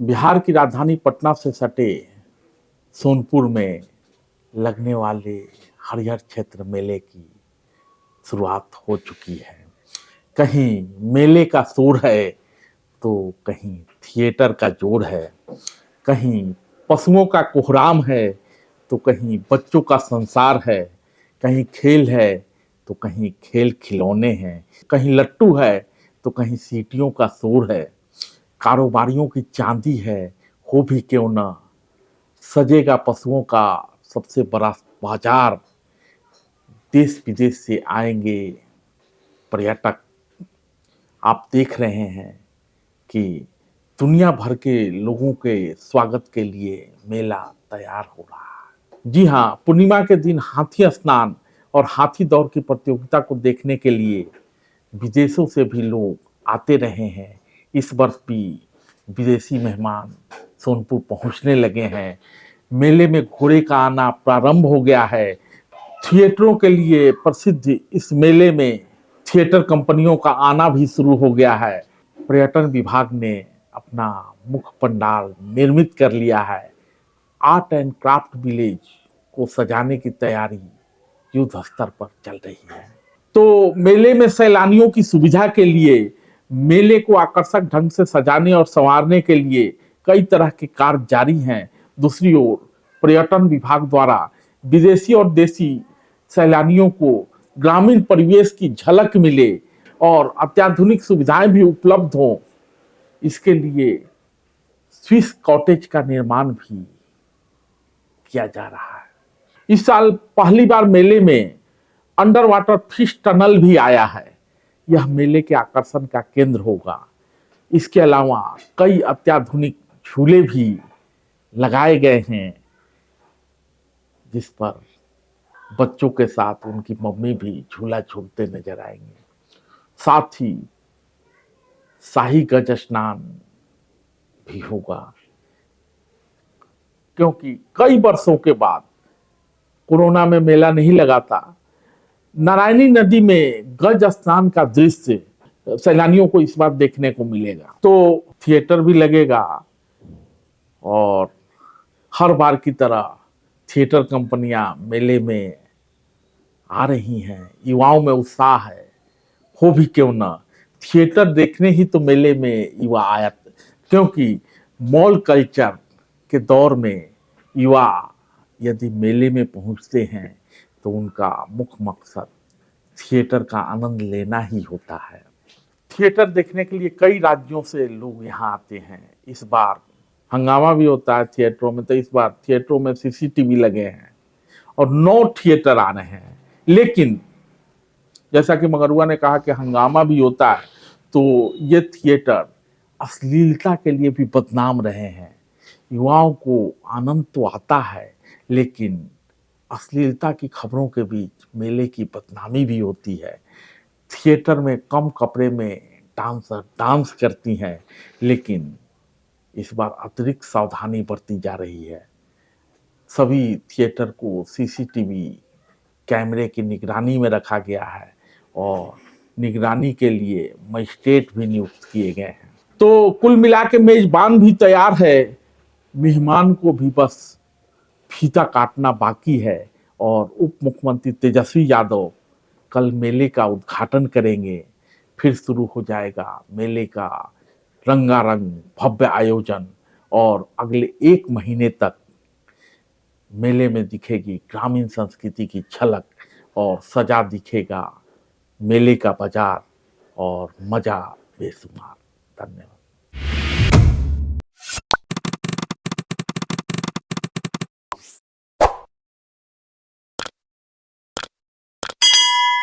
बिहार की राजधानी पटना से सटे सोनपुर में लगने वाले हरिहर क्षेत्र मेले की शुरुआत हो चुकी है। कहीं मेले का शोर है तो कहीं थिएटर का जोर है, कहीं पशुओं का कोहराम है तो कहीं बच्चों का संसार है, कहीं खेल है तो कहीं खेल खिलौने हैं, कहीं लट्टू है तो कहीं सीटियों का शोर है। कारोबारियों की चांदी है, हो भी क्यों ना, सजेगा पशुओं का सबसे बड़ा बाजार। देश विदेश से आएंगे पर्यटक। आप देख रहे हैं कि दुनिया भर के लोगों के स्वागत के लिए मेला तैयार हो रहा है। जी हाँ, पूर्णिमा के दिन हाथी स्नान और हाथी दौड़ की प्रतियोगिता को देखने के लिए विदेशों से भी लोग आते रहे हैं। इस वर्ष भी विदेशी मेहमान सोनपुर पहुंचने लगे हैं। मेले में घोड़े का आना प्रारंभ हो गया है। थिएटरों के लिए प्रसिद्ध इस मेले में थिएटर कंपनियों का आना भी शुरू हो गया है। पर्यटन विभाग ने अपना मुख्य पंडाल निर्मित कर लिया है। आर्ट एंड क्राफ्ट विलेज को सजाने की तैयारी युद्ध स्तर पर चल रही है। तो मेले में सैलानियों की सुविधा के लिए मेले को आकर्षक ढंग से सजाने और संवारने के लिए कई तरह के कार्य जारी हैं। दूसरी ओर पर्यटन विभाग द्वारा विदेशी और देसी सैलानियों को ग्रामीण परिवेश की झलक मिले और अत्याधुनिक सुविधाएं भी उपलब्ध हों, इसके लिए स्विस कॉटेज का निर्माण भी किया जा रहा है। इस साल पहली बार मेले में अंडर वाटर फिश टनल भी आया है। यह मेले के आकर्षण का केंद्र होगा। इसके अलावा कई अत्याधुनिक झूले भी लगाए गए हैं, जिस पर बच्चों के साथ उनकी मम्मी भी झूला झूलते नजर आएंगे। साथ ही शाही गज स्नान भी होगा, क्योंकि कई वर्षों के बाद कोरोना में मेला नहीं लगा था। नारायणी नदी में गज स्नान का दृश्य सैलानियों को इस बार देखने को मिलेगा। तो थिएटर भी लगेगा और हर बार की तरह थिएटर कंपनियां मेले में आ रही हैं। युवाओं में उत्साह है, हो भी क्यों ना, थिएटर देखने ही तो मेले में युवा आया, क्योंकि मॉल कल्चर के दौर में युवा यदि मेले में पहुंचते हैं तो उनका मुख्य मकसद थिएटर का आनंद लेना ही होता है। थिएटर देखने के लिए कई राज्यों से लोग यहाँ आते हैं। इस बार हंगामा भी होता है थिएटरों में, तो इस बार थिएटरों में सीसीटीवी लगे हैं और 9 थिएटर आ रहे हैं। लेकिन जैसा कि मगरुआ ने कहा कि हंगामा भी होता है, तो ये थिएटर अश्लीलता के लिए भी बदनाम रहे हैं। युवाओं को आनंद तो आता है, लेकिन अश्लीलता की खबरों के बीच मेले की बदनामी भी होती है। थिएटर में कम कपड़े में डांसर डांस करती हैं, लेकिन इस बार अतिरिक्त सावधानी बरती जा रही है। सभी थिएटर को सीसीटीवी कैमरे की निगरानी में रखा गया है और निगरानी के लिए मजिस्ट्रेट भी नियुक्त किए गए हैं। तो कुल मिला के मेजबान भी तैयार है, मेहमान को भी बस फीता काटना बाकी है। और उप मुख्यमंत्री तेजस्वी यादव कल मेले का उद्घाटन करेंगे। फिर शुरू हो जाएगा मेले का रंगारंग भव्य आयोजन और अगले 1 महीने तक मेले में दिखेगी ग्रामीण संस्कृति की झलक और सजा दिखेगा मेले का बाजार और मजा बेशुमार। धन्यवाद।